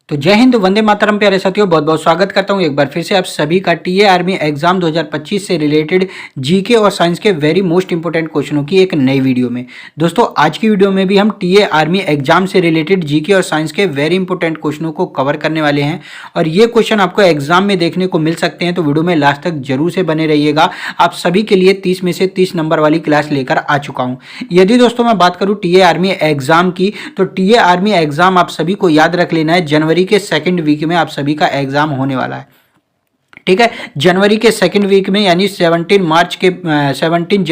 तो जय हिंद, वंदे मातरम। प्यारे साथियों, बहुत बहुत स्वागत करता हूं एक बार फिर से आप सभी का टीए आर्मी एग्जाम 2025 से रिलेटेड जीके और साइंस के वेरी मोस्ट इंपोर्टेंट क्वेश्चनों की एक नई वीडियो में। दोस्तों, आज की वीडियो में भी हम टीए आर्मी एग्जाम से रिलेटेड जीके और साइंस के वेरी इंपोर्टेंट क्वेश्चनों को कवर करने वाले हैं और ये क्वेश्चन आपको एग्जाम में देखने को मिल सकते हैं, तो वीडियो में लास्ट तक जरूर से बने रहिएगा। आप सभी के लिए 30 में से 30 नंबर वाली क्लास लेकर आ चुका हूँ। यदि दोस्तों मैं बात करूँ टीए आर्मी एग्जाम की, तो टीए आर्मी एग्जाम आप सभी को याद रख लेना है, जनवरी के सेकंड वीक में आप सभी का एग्जाम होने वाला है। ठीक है, जनवरी के सेकंड वीक में, यानी 17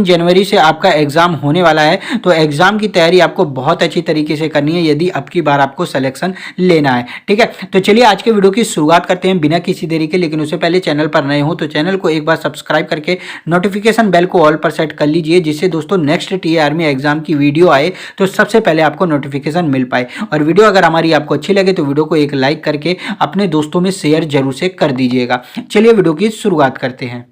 जनवरी से आपका एग्जाम होने वाला है। तो एग्जाम की तैयारी आपको बहुत अच्छी तरीके से करनी है यदि अब की बार आपको सिलेक्शन लेना है। ठीक है, तो चलिए आज के वीडियो की शुरुआत करते हैं बिना किसी देरी के। लेकिन उससे पहले चैनल पर नए हो तो चैनल को एक बार सब्सक्राइब करके नोटिफिकेशन बेल को ऑल पर सेट कर लीजिए, जिससे दोस्तों नेक्स्ट टीए आर्मी एग्जाम की वीडियो आए तो सबसे पहले आपको नोटिफिकेशन मिल पाए। और वीडियो अगर हमारी आपको अच्छी लगे तो वीडियो को एक लाइक करके अपने दोस्तों में शेयर जरूर से कर दीजिएगा। चलिए वीडियो की शुरुआत करते हैं।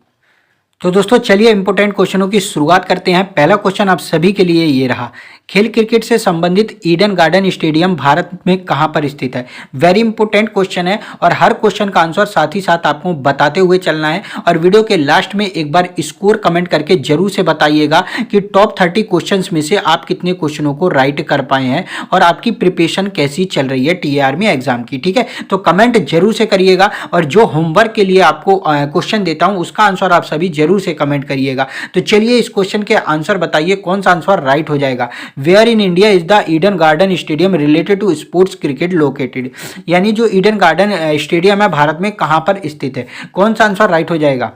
तो दोस्तों चलिए इंपोर्टेंट क्वेश्चनों की शुरुआत करते हैं। पहला क्वेश्चन आप सभी के लिए ये रहा, खेल क्रिकेट से संबंधित ईडन गार्डन स्टेडियम भारत में कहां पर स्थित है। वेरी इंपोर्टेंट क्वेश्चन है और हर क्वेश्चन का आंसर साथ ही साथ आपको बताते हुए चलना है। और वीडियो के लास्ट में एक बार स्कोर कमेंट करके जरूर से बताइएगा कि टॉप 30 क्वेश्चन में से आप कितने क्वेश्चनों को राइट कर पाए हैं और आपकी प्रिपरेशन कैसी चल रही है टीए आर्मी एग्जाम की। ठीक है, तो कमेंट जरूर से करिएगा और जो होमवर्क के लिए आपको क्वेश्चन देता हूं उसका आंसर आप सभी जरूर से कमेंट करिएगा। तो चलिए इस क्वेश्चन के आंसर बताइए, कौन सा आंसर राइट हो जाएगा। Where in India is the Eden Garden stadium related to sports cricket located, यानी जो ईडन गार्डन स्टेडियम है भारत में कहां पर स्थित है, कौन सा आंसर राइट हो जाएगा।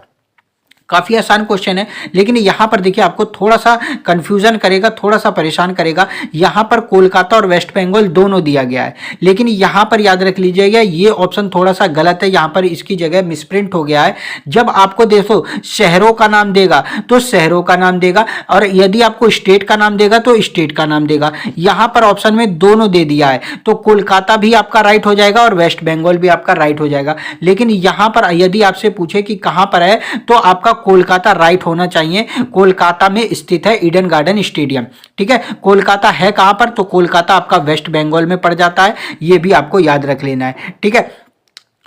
काफ़ी आसान क्वेश्चन है, लेकिन यहाँ पर देखिए आपको थोड़ा सा कंफ्यूजन करेगा, थोड़ा सा परेशान करेगा। यहाँ पर कोलकाता और वेस्ट बंगाल दोनों दिया गया है, लेकिन यहाँ पर याद रख लीजिएगा ये ऑप्शन थोड़ा सा गलत है। यहाँ पर इसकी जगह मिसप्रिंट हो गया है। जब आपको देखो शहरों का नाम देगा तो शहरों का नाम देगा, और यदि आपको स्टेट का नाम देगा तो स्टेट का नाम देगा। यहाँ पर ऑप्शन में दोनों दे दिया है, तो कोलकाता भी आपका राइट हो जाएगा और वेस्ट बंगाल भी आपका राइट हो जाएगा। लेकिन यहाँ पर यदि आपसे पूछे कि कहाँ पर है, तो आपका कोलकाता राइट होना चाहिए। कोलकाता में स्थित है ईडन गार्डन स्टेडियम। ठीक है, कोलकाता है कहां पर, तो कोलकाता आपका वेस्ट बंगाल में पड़ जाता है, यह भी आपको याद रख लेना है। ठीक है,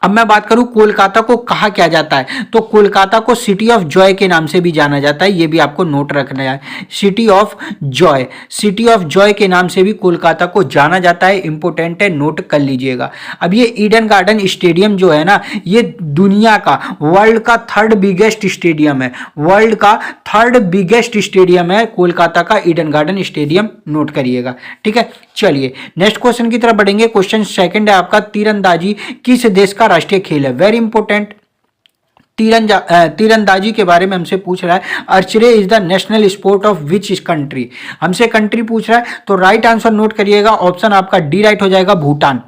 अब मैं बात करूं कोलकाता को कहा क्या जाता है, तो कोलकाता को सिटी ऑफ जॉय के नाम से भी जाना जाता है, ये भी आपको नोट रखना है। City of Joy, city of Joy के नाम से भी कोलकाता को जाना जाता है, इंपोर्टेंट है, नोट कर लीजिएगा। अब ये ईडन गार्डन स्टेडियम जो है ना, ये दुनिया का, वर्ल्ड का 3rd बिगेस्ट स्टेडियम है। वर्ल्ड का 3rd बिगेस्ट स्टेडियम है कोलकाता का ईडन गार्डन स्टेडियम, नोट करिएगा। ठीक है, चलिए नेक्स्ट क्वेश्चन की तरफ बढ़ेंगे। क्वेश्चन सेकंड है आपका, तीरंदाजी किस देश का राष्ट्रीय खेल है। वेरी इंपोर्टेंट, तीरंदाजी के बारे में हमसे पूछ रहा है। Archery is the national sport of which country, हमसे कंट्री पूछ रहा है, तो राइट आंसर नोट करिएगा। ऑप्शन आपका डी राइट हो जाएगा, भूटान।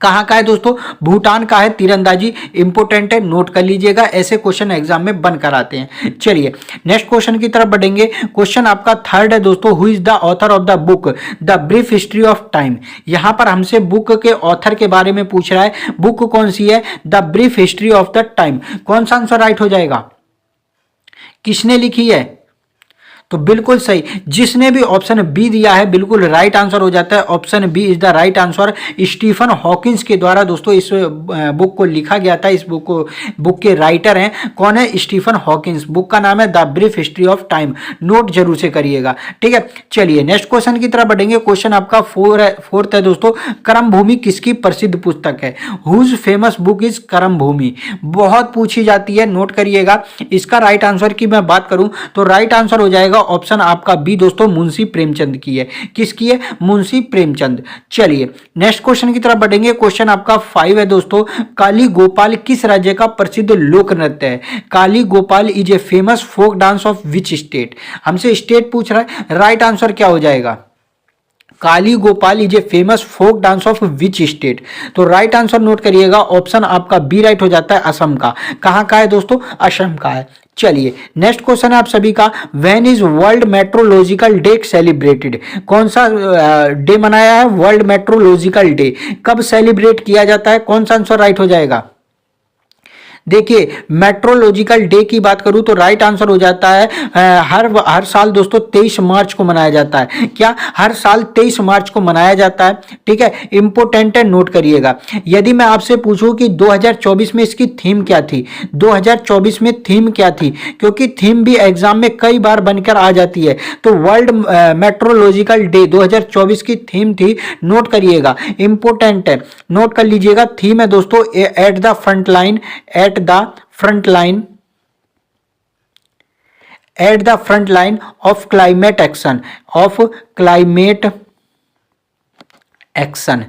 कहाँ का है दोस्तों, भूटान का है तीरंदाजी, इंपोर्टेंट है, नोट कर लीजिएगा। ऐसे क्वेश्चन एग्जाम में बनकर आते हैं। चलिए नेक्स्ट क्वेश्चन की तरफ बढ़ेंगे। क्वेश्चन आपका थर्ड है दोस्तों, who is the author of the book the brief history of time. यहां पर हमसे बुक के ऑथर के बारे में पूछ रहा है। बुक कौन सी है, the brief history of the time. कौन सा आंसर राइट हो जाएगा, किसने लिखी है, तो बिल्कुल सही, जिसने भी ऑप्शन बी दिया है बिल्कुल राइट आंसर हो जाता है। Option B is the right answer. Stephen Hawkins के द्वारा दोस्तों इस बुक को लिखा गया था। इस बुक के राइटर हैं कौन है, स्टीफन हॉकिंस। बुक का नाम है the brief history of time, note जरूर से करिएगा। ठीक है, चलिए नेक्स्ट क्वेश्चन की तरफ बढ़ेंगे। क्वेश्चन आपका फोर्थ है दोस्तों, कर्म भूमि किसकी प्रसिद्ध पुस्तक है। हुज फेमस बुक इज कर्म भूमि, बहुत पूछी जाती है, नोट करिएगा। इसका राइट आंसर की मैं बात करूं तो राइट आंसर हो जाएगा ऑप्शन आपका बी दोस्तों, मुंशी प्रेमचंद की है। किसकी है, मुंशी प्रेमचंद। चलिए नेक्स्ट क्वेश्चन की तरफ बढ़ेंगे। क्वेश्चन आपका 5 है दोस्तों, काली गोपाल किस राज्य का प्रसिद्ध लोक नृत्य है। Kali Gopal is a famous folk dance of which state. हमसे स्टेट पूछ रहा है, राइट आंसर क्या हो जाएगा, Kali Gopal is a famous folk dance of which state. तो राइट आंसर नोट करिएगा, ऑप्शन आपका बी राइट हो जाता है, असम का। कहां का है दोस्तों, असम का है। चलिए नेक्स्ट क्वेश्चन है आप सभी का, when is world metrological day celebrated. कौन सा डे मनाया है, वर्ल्ड मेट्रोलॉजिकल डे, कब सेलिब्रेट किया जाता है, कौन सा आंसर राइट हो जाएगा। देखिए मेट्रोलॉजिकल डे की बात करूं तो राइट आंसर हो जाता है हर साल दोस्तों 23 मार्च को मनाया जाता है। क्या हर साल 23 मार्च को मनाया जाता है? ठीक है, इंपोर्टेंट है, नोट करिएगा। यदि मैं आपसे पूछूं कि 2024 में इसकी थीम क्या थी, 2024 में थीम क्या थी, क्योंकि थीम भी एग्जाम में कई बार बनकर आ जाती है, तो वर्ल्ड मेट्रोलॉजिकल डे 2024 की थीम थी, नोट करिएगा, इंपोर्टेंट है, नोट कर लीजिएगा। थीम है दोस्तों at the front line, at the front line, at the front line of climate action, of climate action.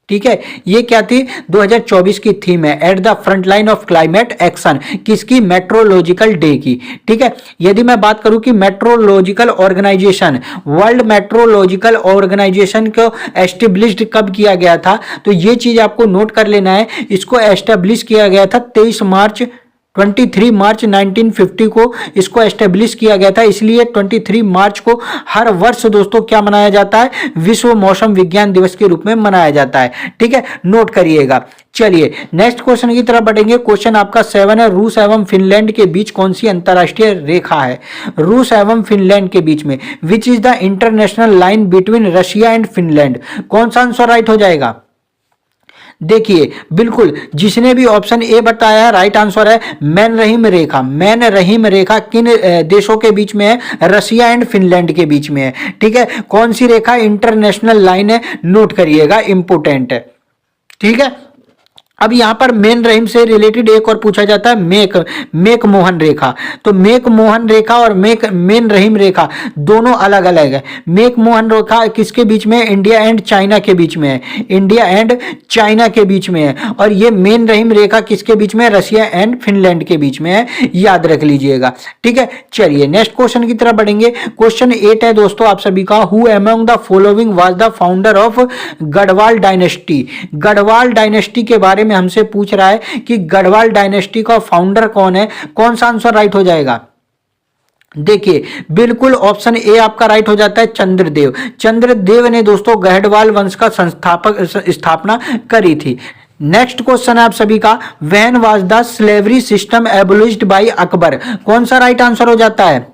ठीक है, ये क्या थी? 2024 की थीम है at the front line of climate action, किसकी? मेट्रोलॉजिकल डे की। ठीक है, यदि मैं बात करूं कि metrological organisation, world metrological organisation को एस्टेब्लिश्ड कब किया गया था, तो ये चीज आपको नोट कर लेना है। इसको एस्टेब्लिश किया गया था 23 मार्च 1950 को इसको एस्टेब्लिश किया गया था। इसलिए 23 मार्च को हर वर्ष दोस्तों क्या मनाया जाता है? विश्व मौसम विज्ञान दिवस के रूप में मनाया जाता है। ठीक है, नोट करिएगा। चलिए नेक्स्ट क्वेश्चन की तरफ बढ़ेंगे। क्वेश्चन आपका 7 है, रूस एवं फिनलैंड के बीच कौन सी अंतरराष्ट्रीय रेखा है? रूस एवं फिनलैंड के बीच में which is the international line between Russia and Finland? कौन सा आंसर राइट हो जाएगा? देखिए बिल्कुल जिसने भी ऑप्शन ए बताया है राइट आंसर है मैन रहीम रेखा। मैन रहीम रेखा किन देशों के बीच में है? रशिया एंड फिनलैंड के बीच में है। ठीक है, कौन सी रेखा? इंटरनेशनल लाइन है, नोट करिएगा, इंपोर्टेंट है। ठीक है, अब यहां पर मेन रहीम से रिलेटेड एक और पूछा जाता है मेक मोहन रेखा। तो मेक मोहन रेखा और मेन रहीम रेखा दोनों अलग अलग है। मेक मोहन रेखा किसके बीच में? इंडिया एंड चाइना के बीच में है, इंडिया एंड चाइना के बीच में है। और ये मेन रहीम रेखा किसके बीच में? रशिया एंड फिनलैंड के बीच में है, याद रख लीजिएगा। ठीक है, चलिए नेक्स्ट क्वेश्चन की तरफ बढ़ेंगे। क्वेश्चन 8 है दोस्तों आप सभी का, who among the following was the founder of Garhwal dynasty? Garhwal dynasty के बारे में हमसे पूछ रहा है कि गढ़वाल डायनेस्टी का फाउंडर कौन है? कौन सा आंसर राइट हो जाएगा? देखिए बिल्कुल ऑप्शन ए आपका राइट हो जाता है, चंद्रदेव। चंद्रदेव ने दोस्तों गढ़वाल वंश का स्थापना करी थी। नेक्स्ट क्वेश्चन है आप सभी का, when was the slavery system abolished by Akbar? कौन सा राइट आंसर हो जाता है?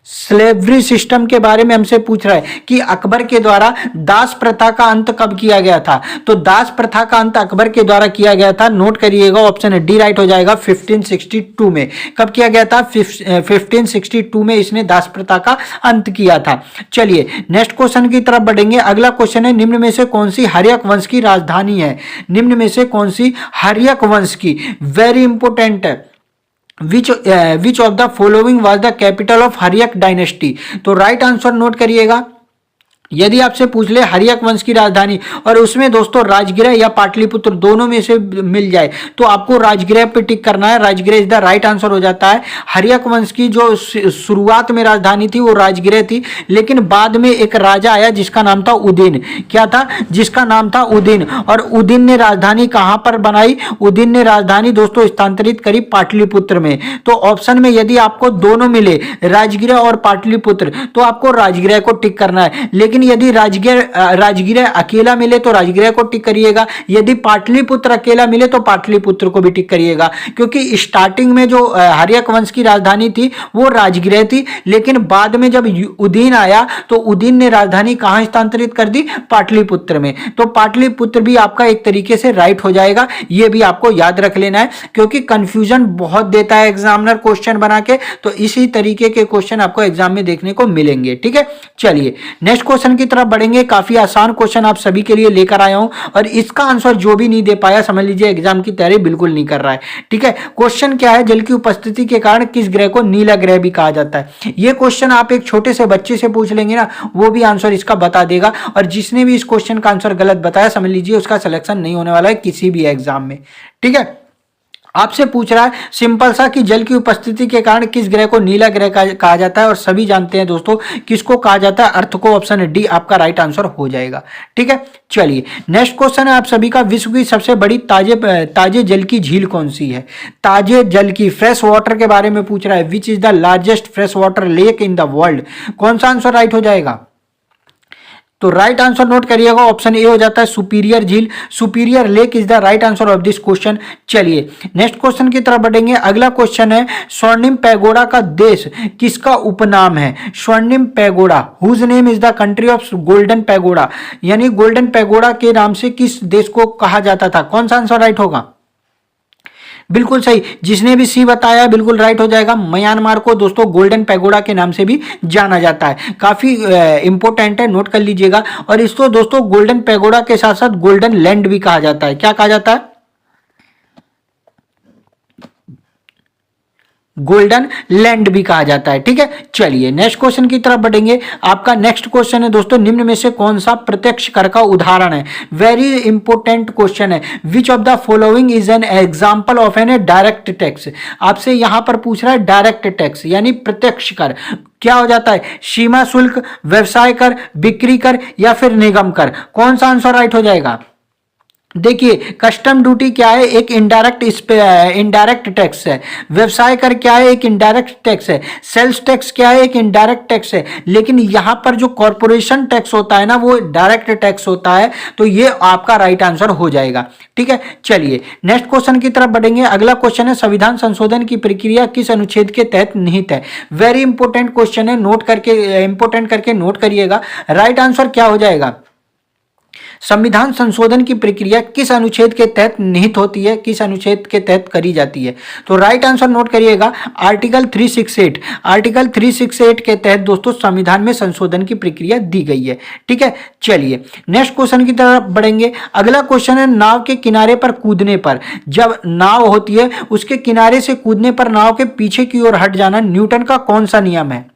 स्लेवरी सिस्टम के बारे में हमसे पूछ रहा है कि अकबर के द्वारा दास प्रथा का अंत कब किया गया था? तो दास प्रथा का अंत अकबर के द्वारा किया गया था, नोट करिएगा, ऑप्शन डी राइट हो जाएगा 1562 में। कब किया गया था? 1562 में इसने दास प्रथा का अंत किया था। चलिए नेक्स्ट क्वेश्चन की तरफ बढ़ेंगे। अगला क्वेश्चन है, निम्न में से कौन सी हर्यक वंश की राजधानी है? निम्न में से कौन सी हर्यक वंश की, वेरी इंपोर्टेंट है, which of the following was the capital of Haryanka dynasty? तो राइट आंसर नोट करिएगा। यदि आपसे पूछ ले हर्यक वंश की राजधानी और उसमें दोस्तों राजगृह या पाटलिपुत्र दोनों में से मिल जाए तो आपको राजगृह पे टिक करना है, Rajgriha is the right answer हो जाता है। हर्यक वंश की जो शुरुआत में राजधानी थी वो राजगृह थी, लेकिन बाद में एक राजा आया जिसका नाम था उदिन। क्या था? जिसका नाम था उदिन। और उदिन ने राजधानी कहां पर बनाई? उदिन ने राजधानी दोस्तों स्थानांतरित करी पाटलिपुत्र में। तो ऑप्शन में यदि आपको दोनों मिले राजगृह और पाटलिपुत्र तो आपको राजगृह को टिक करना है, लेकिन यदि राजगृह अकेला मिले तो राजगृह को टिक करिएगा, यदि पाटलिपुत्र अकेला मिले तो पाटलिपुत्र को भी टिक करिएगा, क्योंकि स्टार्टिंग में जो हर्यक वंश की राजधानी थी वो राजगृह थी, लेकिन बाद में जब उदयन आया तो उदयन ने राजधानी कहां स्थानांतरित कर दी? पाटलिपुत्र में। तो पाटलिपुत्र भी आपका एक तरीके से राइट हो जाएगा, ये भी आपको याद रख लेना है, क्योंकि कंफ्यूजन बहुत देता है एग्जामिनर क्वेश्चन बना के, तो इसी तरीके के क्वेश्चन आपको एग्जाम में देखने को मिलेंगे। ठीक है, चलिए नेक्स्ट क्वेश्चन की तरफ बढ़ेंगे। काफी आसान क्वेश्चन आप सभी के लिए लेकर आया हूं और इसका आंसर जो भी नहीं दे पाया समझ लीजिए एग्जाम की तैयारी बिल्कुल नहीं कर रहा है। ठीक है, क्वेश्चन क्या है, जल की उपस्थिति के कारण किस ग्रह को नीला ग्रह भी कहा जाता है? ये क्वेश्चन आप एक छोटे से बच्चे से पूछ लेंगे ना, वो भी आंसर इसका बता देगा, और जिसने भी इस क्वेश्चन का आंसर गलत बताया समझ लीजिए उसका सिलेक्शन नहीं होने वाला है किसी भी एग्जाम में। ठीक है, आपसे पूछ रहा है सिंपल सा कि जल की उपस्थिति के कारण किस ग्रह को नीला ग्रह कहा जाता है, और सभी जानते हैं दोस्तों किसको कहा जाता है, अर्थ को। ऑप्शन डी आपका राइट आंसर हो जाएगा। ठीक है, चलिए नेक्स्ट क्वेश्चन है आप सभी का, विश्व की सबसे बड़ी ताजे जल की झील कौन सी है? ताजे जल की, फ्रेश वाटर के बारे में पूछ रहा है, which is the largest fresh water lake in the world? कौन सा आंसर राइट हो जाएगा? तो राइट आंसर नोट करिएगा, ऑप्शन ए हो जाता है सुपीरियर झील, superior lake is the right answer of this question. चलिए नेक्स्ट क्वेश्चन की तरफ बढ़ेंगे। अगला क्वेश्चन है स्वर्णिम पैगोडा का देश किसका उपनाम है? स्वर्णिम pagoda, whose name is the country of golden pagoda, यानी गोल्डन पैगोडा के नाम से किस देश को कहा जाता था? कौन सा आंसर राइट होगा? बिल्कुल सही, जिसने भी सी बताया बिल्कुल राइट हो जाएगा। म्यांमार को दोस्तों गोल्डन पैगोडा के नाम से भी जाना जाता है, काफी इंपॉर्टेंट है, नोट कर लीजिएगा। और इसको दोस्तों गोल्डन पैगोडा के साथ साथ गोल्डन लैंड भी कहा जाता है। क्या कहा जाता है? गोल्डन लैंड भी कहा जाता है। ठीक है, चलिए नेक्स्ट क्वेश्चन की तरफ बढ़ेंगे। आपका नेक्स्ट क्वेश्चन है दोस्तों, निम्न में से कौन सा प्रत्यक्ष कर का उदाहरण है? वेरी इंपॉर्टेंट क्वेश्चन है। Which of the following is an example of an direct tax? आपसे यहां पर पूछ रहा है डायरेक्ट टैक्स यानी प्रत्यक्ष कर। क्या हो जाता है? सीमा शुल्क, व्यवसाय कर, बिक्री कर या फिर निगम कर? कौन सा आंसर राइट हो जाएगा? देखिए कस्टम ड्यूटी क्या है? एक इनडायरेक्ट टैक्स है। व्यवसाय कर क्या है? एक इनडायरेक्ट टैक्स है। सेल्स टैक्स क्या है? एक इनडायरेक्ट टैक्स है। लेकिन यहां पर जो कॉर्पोरेशन टैक्स होता है ना, वो डायरेक्ट टैक्स होता है। तो ये आपका राइट आंसर हो जाएगा। ठीक है, चलिए नेक्स्ट क्वेश्चन की तरफ बढ़ेंगे। अगला क्वेश्चन है संविधान संशोधन की प्रक्रिया किस अनुच्छेद के तहत निहित है? वेरी इंपॉर्टेंट क्वेश्चन है, नोट करके इंपॉर्टेंट करके नोट करिएगा। राइट आंसर क्या हो जाएगा? संविधान संशोधन की प्रक्रिया किस अनुच्छेद के तहत निहित होती है, किस अनुच्छेद के तहत करी जाती है? तो राइट आंसर नोट करिएगा, आर्टिकल 368। आर्टिकल 368 के तहत दोस्तों संविधान में संशोधन की प्रक्रिया दी गई है। ठीक है, चलिए नेक्स्ट क्वेश्चन की तरफ बढ़ेंगे। अगला क्वेश्चन है नाव के किनारे पर कूदने पर, जब नाव होती है उसके किनारे से कूदने पर नाव के पीछे की ओर हट जाना न्यूटन का कौन सा नियम है?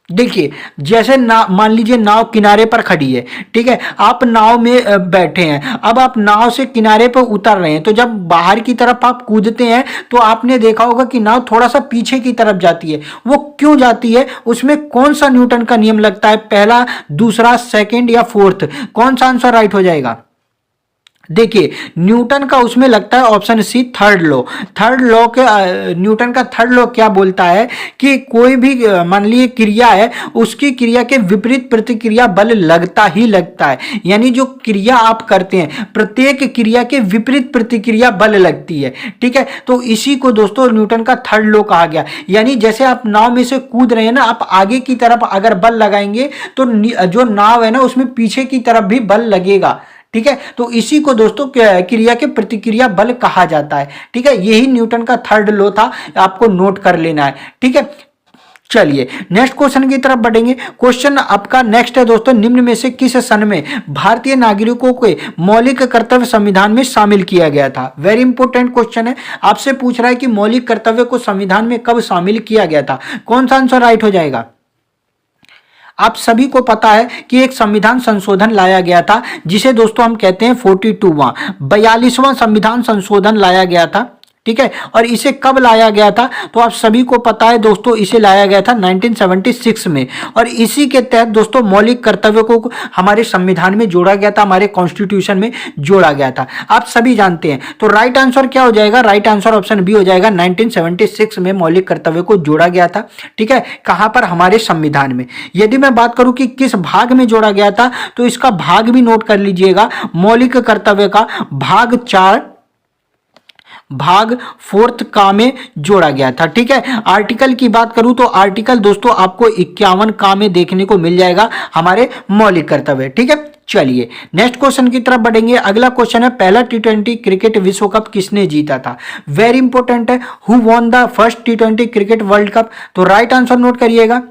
देखिए जैसे मान लीजिए नाव किनारे पर खड़ी है, ठीक है, आप नाव में बैठे हैं, अब आप नाव से किनारे पर उतर रहे हैं, तो जब बाहर की तरफ आप कूदते हैं तो आपने देखा होगा कि नाव थोड़ा सा पीछे की तरफ जाती है। वो क्यों जाती है? उसमें कौन सा न्यूटन का नियम लगता है? पहला, दूसरा, सेकंड या फोर्थ? कौन सा आंसर राइट हो जाएगा? देखिए न्यूटन का उसमें लगता है option C, third law. Third law के न्यूटन का थर्ड लॉ क्या बोलता है कि कोई भी मान लीजिए क्रिया है, उसकी क्रिया के विपरीत प्रतिक्रिया बल लगता ही लगता है। यानी जो क्रिया आप करते हैं प्रत्येक क्रिया के विपरीत प्रतिक्रिया बल लगती है। ठीक है, तो इसी को दोस्तों न्यूटन का थर्ड लॉ कहा गया। यानी जैसे आप नाव में से कूद रहे हैं ना, आप आगे की तरफ अगर बल लगाएंगे तो जो नाव है ना उसमें पीछे की तरफ भी बल लगेगा। ठीक है, तो इसी को दोस्तों क्रिया के प्रतिक्रिया बल कहा जाता है। ठीक है, यही न्यूटन का थर्ड लॉ था, आपको नोट कर लेना है। ठीक है, चलिए नेक्स्ट क्वेश्चन की तरफ बढ़ेंगे। क्वेश्चन आपका नेक्स्ट है दोस्तों, निम्न में से किस सन में भारतीय नागरिकों के मौलिक कर्तव्य संविधान में शामिल किया गया था? वेरी इंपॉर्टेंट क्वेश्चन है, आपसे पूछ रहा है कि मौलिक कर्तव्य को संविधान में कब शामिल किया गया था? कौन सा आंसर राइट हो जाएगा? आप सभी को पता है कि एक संविधान संशोधन लाया गया था, जिसे दोस्तों हम कहते हैं 42वां 42वां संविधान संशोधन लाया गया था। ठीक है, और इसे कब लाया गया था? तो आप सभी को पता है दोस्तों, इसे लाया गया था 1976 में। और इसी के तहत दोस्तों मौलिक कर्तव्यों को हमारे संविधान में जोड़ा गया था, हमारे कॉन्स्टिट्यूशन में जोड़ा गया था, आप सभी जानते हैं। तो राइट आंसर क्या हो जाएगा? राइट आंसर ऑप्शन बी हो जाएगा, 1976 में मौलिक कर्तव्य को जोड़ा गया था। ठीक है, कहां पर? हमारे संविधान में। यदि मैं बात करूं कि किस भाग में जोड़ा गया था, तो इसका भाग भी नोट कर लीजिएगा। मौलिक कर्तव्य का भाग 4 भाग 4th का में जोड़ा गया था। ठीक है, आर्टिकल की बात करूं तो आर्टिकल दोस्तों आपको 51 का में देखने को मिल जाएगा हमारे मौलिक कर्तव्य। ठीक है, चलिए नेक्स्ट क्वेश्चन की तरफ बढ़ेंगे। अगला क्वेश्चन है पहला T20 क्रिकेट विश्व कप किसने जीता था? वेरी इंपॉर्टेंट है, who won the first T20 cricket world cup? तो राइट आंसर नोट करिएगा।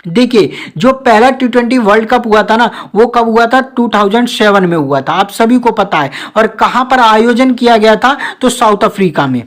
देखिए जो पहला T20 वर्ल्ड कप हुआ था ना, वो कब हुआ था? 2007 में हुआ था, आप सभी को पता है। और कहां पर आयोजन किया गया था? तो साउथ अफ्रीका में।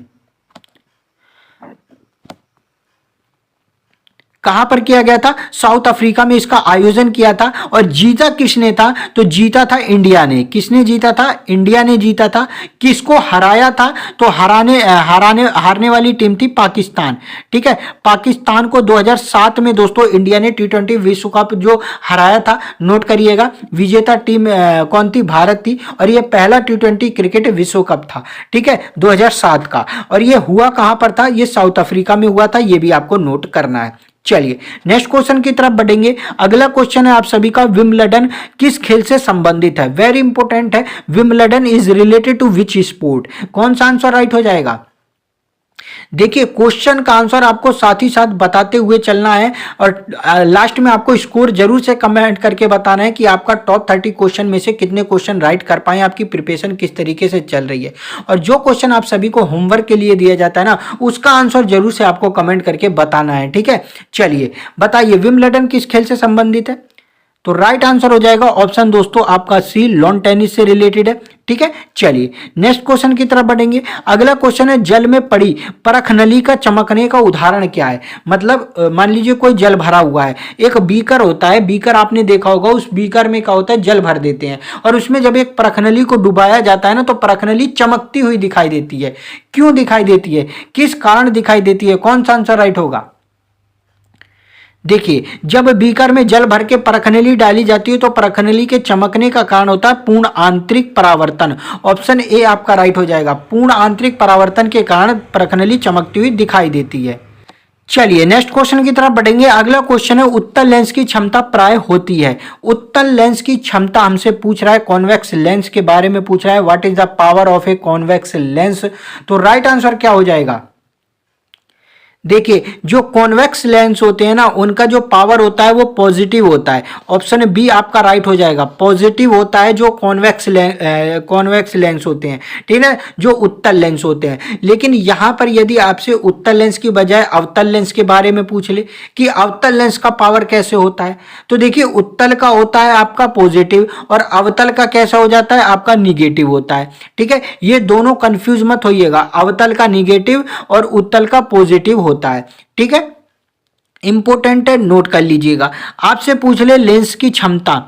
कहां पर किया गया था? साउथ अफ्रीका में इसका आयोजन किया था। और जीता किसने था? तो जीता था इंडिया ने। किसने जीता था? इंडिया ने जीता था। किसको हराया था? तो हारने वाली टीम थी पाकिस्तान। ठीक है, पाकिस्तान को 2007 में दोस्तों इंडिया ने T20 विश्व कप जो हराया था, नोट करिएगा। विजेता टीम कौन थी? भारत थी। और यह पहला T20 क्रिकेट विश्व कप था। ठीक है, 2007 का। और यह हुआ कहां पर था? यह साउथ अफ्रीका में हुआ था, यह भी आपको नोट करना है। चलिए नेक्स्ट क्वेश्चन की तरफ बढ़ेंगे। अगला क्वेश्चन है आप सभी का, विंबलडन किस खेल से संबंधित है? वेरी इंपॉर्टेंट है। Wimbledon is related to which sport? कौन सा आंसर राइट हो जाएगा? देखिए क्वेश्चन का आंसर आपको साथ ही साथ बताते हुए चलना है और लास्ट में आपको स्कोर जरूर से कमेंट करके बताना है कि आपका टॉप 30 क्वेश्चन में से कितने क्वेश्चन राइट कर पाए, आपकी प्रिपरेशन किस तरीके से चल रही है। और जो क्वेश्चन आप सभी को होमवर्क के लिए दिया जाता है ना, उसका आंसर जरूर से आपको कमेंट करके बताना है, ठीक है। चलिए बताइए विंबलडन किस खेल से संबंधित है? तो राइट आंसर हो जाएगा ऑप्शन दोस्तों आपका सी, लॉन टेनिस से रिलेटेड है, ठीक है। चलिए नेक्स्ट क्वेश्चन की तरफ बढ़ेंगे। अगला क्वेश्चन है, जल में पड़ी परखनली का चमकने का उदाहरण क्या है? मतलब मान लीजिए कोई जल भरा हुआ है, एक बीकर होता है, बीकर आपने देखा होगा, उस बीकर में क्या होता है, जल भर देते हैं और उसमें जब एक परखनली को डुबाया जाता है ना, तो परखनली चमकती हुई दिखाई देती है। क्यों दिखाई देती है, किस कारण दिखाई देती है? कौन सा आंसर राइट होगा? देखिए जब बीकर में जल भर के परखनली डाली जाती है तो परखनली के चमकने का कारण होता है पूर्ण आंतरिक परावर्तन। ऑप्शन ए आपका राइट हो जाएगा। पूर्ण आंतरिक परावर्तन के कारण परखनली चमकती हुई दिखाई देती है। चलिए नेक्स्ट क्वेश्चन की तरफ बढ़ेंगे। अगला क्वेश्चन है, उत्तल लेंस की क्षमता प्राय होती है। उत्तल लेंस की क्षमता हमसे पूछ रहा है, कॉन्वेक्स लेंस के बारे में पूछ रहा है। What is the power of a convex lens? तो राइट आंसर क्या हो जाएगा? देखिए जो कॉन्वेक्स लेंस होते हैं ना, उनका जो पावर होता है वो पॉजिटिव होता है। ऑप्शन बी आपका राइट हो जाएगा। पॉजिटिव होता है जो कॉन्वेक्स लेंस होते हैं, ठीक है, जो उत्तल लेंस होते हैं। लेकिन यहां पर यदि आपसे उत्तल लेंस की बजाय अवतल लेंस के बारे में पूछ ले कि अवतल लेंस का पावर कैसे होता है, तो देखिए उत्तल का होता है आपका पॉजिटिव और अवतल का कैसा हो जाता है, आपका निगेटिव होता है, ठीक है। ये दोनों कंफ्यूज मत होइएगा, अवतल का निगेटिव और उत्तल का पॉजिटिव होता है, ठीक है। इंपॉर्टेंट है, नोट कर लीजिएगा। आपसे पूछ ले लेंस की क्षमता,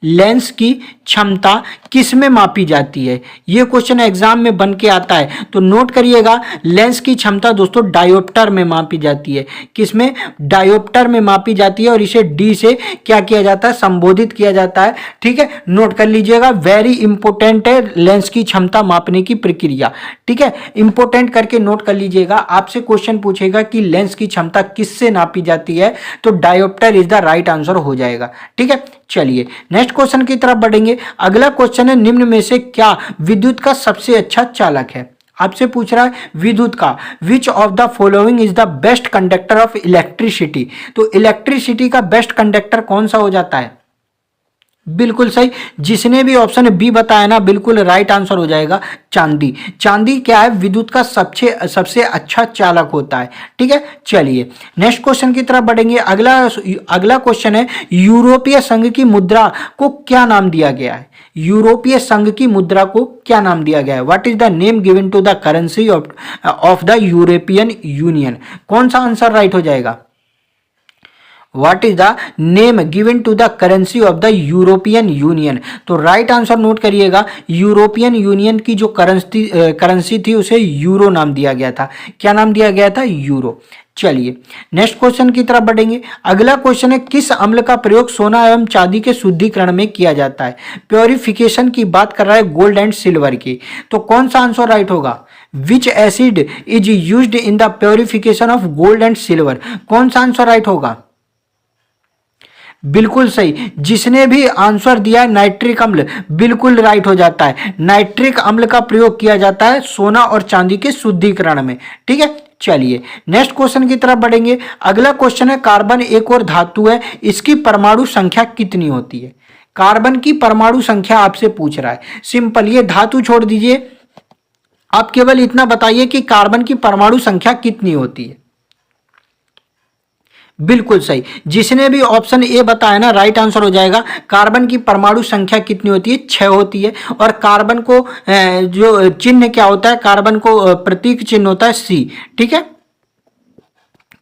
लेंस की क्षमता किस में मापी जाती है? ये क्वेश्चन एग्जाम में बन के आता है, तो नोट करिएगा। लेंस की क्षमता दोस्तों डायोप्टर में मापी जाती है। किस में? डायोप्टर में मापी जाती है और इसे डी से क्या किया जाता है, संबोधित किया जाता है, ठीक है। नोट कर लीजिएगा, वेरी इंपॉर्टेंट है लेंस की क्षमता मापने की प्रक्रिया, ठीक है। इंपॉर्टेंट करके नोट कर लीजिएगा। आपसे क्वेश्चन पूछेगा कि लेंस की क्षमता किससे नापी जाती है, तो dioptre is the right answer हो जाएगा, ठीक है। चलिए नेक्स्ट क्वेश्चन की तरफ बढ़ेंगे। अगला क्वेश्चन है, निम्न में से क्या विद्युत का सबसे अच्छा चालक है? आपसे पूछ रहा है विद्युत का, विच of the following is the best conductor of electricity? तो इलेक्ट्रिसिटी का बेस्ट कंडक्टर कौन सा हो जाता है? बिल्कुल सही, जिसने भी ऑप्शन बी बताया ना, बिल्कुल राइट आंसर हो जाएगा चांदी। चांदी क्या है, विद्युत का सबसे अच्छा चालक होता है, ठीक है। चलिए नेक्स्ट क्वेश्चन की तरफ बढ़ेंगे। अगला क्वेश्चन है, यूरोपीय संघ की मुद्रा को क्या नाम दिया गया है? यूरोपीय संघ की मुद्रा को क्या नाम दिया गया है? What is the name given to the currency of the European Union? कौन सा आंसर राइट हो जाएगा? What is the name given to the currency of the European Union? तो राइट आंसर नोट करिएगा, यूरोपियन यूनियन की जो currency थी उसे यूरो नाम दिया गया था। क्या नाम दिया गया था? यूरो। चलिए नेक्स्ट क्वेश्चन की तरफ बढ़ेंगे। अगला क्वेश्चन है, किस अम्ल का प्रयोग सोना एवं चांदी के शुद्धिकरण में किया जाता है? प्योरिफिकेशन की बात कर रहा है, गोल्ड एंड सिल्वर की। तो कौन सा आंसर राइट होगा? विच acid is used in the purification of gold and silver? कौन सा आंसर राइट होगा? बिल्कुल सही, जिसने भी आंसर दिया है नाइट्रिक अम्ल, बिल्कुल राइट हो जाता है। नाइट्रिक अम्ल का प्रयोग किया जाता है सोना और चांदी के शुद्धिकरण में, ठीक है। चलिए नेक्स्ट क्वेश्चन की तरफ बढ़ेंगे। अगला क्वेश्चन है, कार्बन एक और धातु है, इसकी परमाणु संख्या कितनी होती है? कार्बन की परमाणु संख्या आपसे पूछ रहा है। सिंपल, ये धातु छोड़ दीजिए, आप केवल इतना बताइए कि कार्बन की परमाणु संख्या कितनी होती है। बिल्कुल सही, जिसने भी ऑप्शन ए बताया ना, राइट आंसर हो जाएगा। कार्बन की परमाणु संख्या कितनी होती है? 6 होती है। और कार्बन को जो चिन्ह क्या होता है, कार्बन को प्रतीक चिन्ह होता है सी, ठीक है।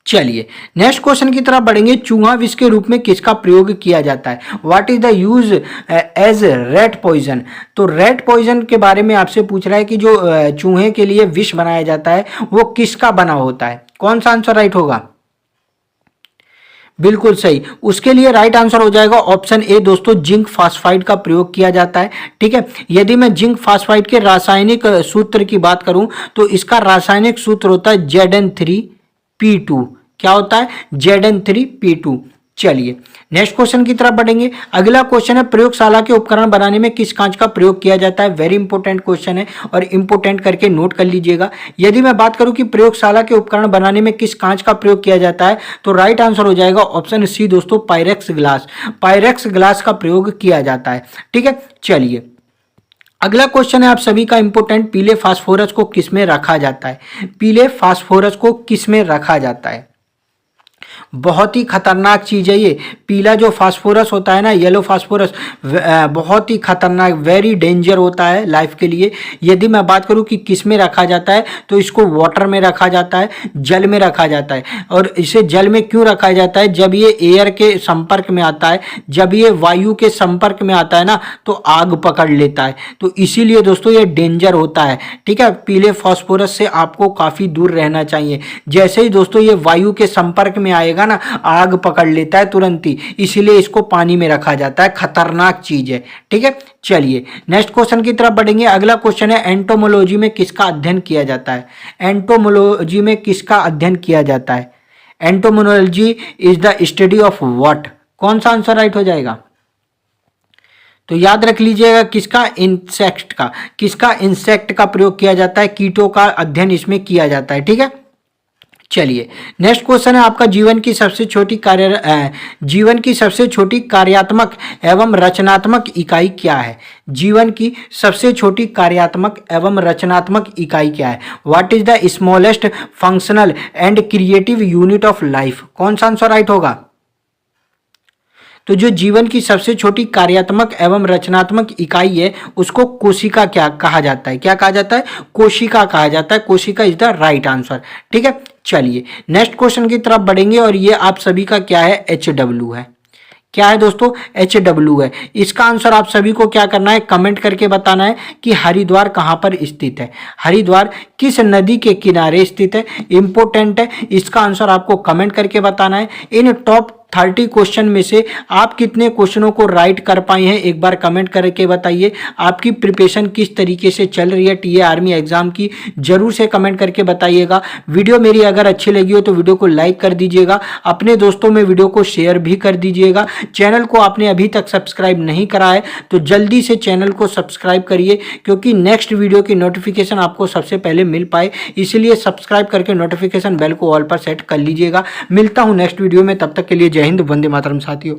चलिए नेक्स्ट क्वेश्चन की तरफ बढ़ेंगे। चूहा विष के रूप में किसका प्रयोग किया जाता है? What is the use as rat poison? तो रेट पॉइजन के बारे में आपसे पूछ रहा है कि जो चूहे के लिए विष बनाया जाता है वो किसका बना होता है? कौन सा आंसर राइट होगा? बिल्कुल सही, उसके लिए राइट आंसर हो जाएगा ऑप्शन ए दोस्तों, जिंक फास्फाइड का प्रयोग किया जाता है, ठीक है। यदि मैं जिंक फास्फाइड के रासायनिक सूत्र की बात करूं तो इसका रासायनिक सूत्र होता है Zn3P2। क्या होता है Zn3P2। चलिए नेक्स्ट क्वेश्चन की तरफ बढ़ेंगे। अगला क्वेश्चन है प्रयोगशाला के उपकरण बनाने में किस कांच का प्रयोग किया जाता है। वेरी इंपॉर्टेंट क्वेश्चन है और इंपॉर्टेंट करके नोट कर लीजिएगा। यदि मैं बात करूं कि प्रयोगशाला के उपकरण बनाने में किस कांच का प्रयोग किया जाता है तो राइट आंसर हो जाएगा ऑप्शन सी दोस्तों, पायरेक्स ग्लास। पायरेक्स ग्लास का प्रयोग किया जाता है। ठीक है, चलिए अगला क्वेश्चन है आप सभी का इंपॉर्टेंट, पीले फास्फोरस को किस में रखा जाता है। पीले फास्फोरस को किस में रखा जाता है। बहुत ही खतरनाक चीज है ये पीला जो फास्फोरस होता है ना, येलो फास्फोरस, बहुत ही खतरनाक, वेरी डेंजर होता है लाइफ के लिए। यदि मैं बात करूं कि किस में रखा जाता है तो इसको वाटर में रखा जाता है, जल में रखा जाता है। और इसे जल में क्यों रखा जाता है, जब ये एयर के संपर्क में आता है, जब ये वायु के संपर्क में आता है ना तो आग पकड़ लेता है, तो इसीलिए दोस्तों ये डेंजर होता है। ठीक है, पीले फास्फोरस से आपको काफी दूर रहना चाहिए। जैसे ही दोस्तों ये वायु के संपर्क में आएगा ना आग पकड़ लेता है तुरंत ही, इसीलिए इसको पानी में रखा जाता है। खतरनाक चीज है। ठीक है, चलिए नेक्स्ट क्वेश्चन की तरफ बढ़ेंगे। अगला क्वेश्चन है एंटोमोलॉजी में किसका अध्ययन किया जाता है। एंटोमोलॉजी में किसका अध्ययन किया जाता है। Entomology is the study of what. कौन सा आंसर राइट हो जाएगा, तो याद रख लीजिएगा किसका, इंसेक्ट का। किसका, इंसेक्ट का प्रयोग किया जाता है, कीटों का अध्ययन इसमें किया जाता है। ठीक है, चलिए नेक्स्ट क्वेश्चन है आपका जीवन की सबसे छोटी कार्यात्मक एवं रचनात्मक इकाई क्या है। जीवन की सबसे छोटी कार्यात्मक एवं रचनात्मक इकाई क्या है। What is the smallest functional and creative unit of life. कौन सा आंसर राइट होगा, तो जो जीवन की सबसे छोटी कार्यात्मक एवं रचनात्मक इकाई है उसको कोशिका क्या कहा जाता है। क्या कहा जाता है, कोशिका कहा जाता है। कोशिका इज द राइट आंसर। ठीक है, चलिए नेक्स्ट क्वेश्चन की तरफ बढ़ेंगे और ये आप सभी का क्या है, HW है। क्या है दोस्तों, HW है। इसका आंसर आप सभी को क्या करना है, कमेंट करके बताना है कि हरिद्वार कहाँ पर स्थित है। हरिद्वार किस नदी के किनारे स्थित है, इंपॉर्टेंट है। इसका आंसर आपको कमेंट करके बताना है। इन टॉप 30 क्वेश्चन में से आप कितने क्वेश्चनों को राइट कर पाए हैं एक बार कमेंट करके बताइए। आपकी प्रिपरेशन किस तरीके से चल रही है टीए आर्मी एग्जाम की, जरूर से कमेंट करके बताइएगा। वीडियो मेरी अगर अच्छी लगी हो तो वीडियो को लाइक कर दीजिएगा, अपने दोस्तों में वीडियो को शेयर भी कर दीजिएगा। चैनल को आपने अभी तक सब्सक्राइब नहीं करा है तो जल्दी से चैनल को सब्सक्राइब करिए, क्योंकि नेक्स्ट वीडियो की नोटिफिकेशन आपको सबसे पहले मिल पाए, इसलिए सब्सक्राइब करके नोटिफिकेशन बेल को ऑल पर सेट कर लीजिएगा। मिलता हूं नेक्स्ट वीडियो में, तब तक के लिए जय हिंद, वंदे मातरम साथियों।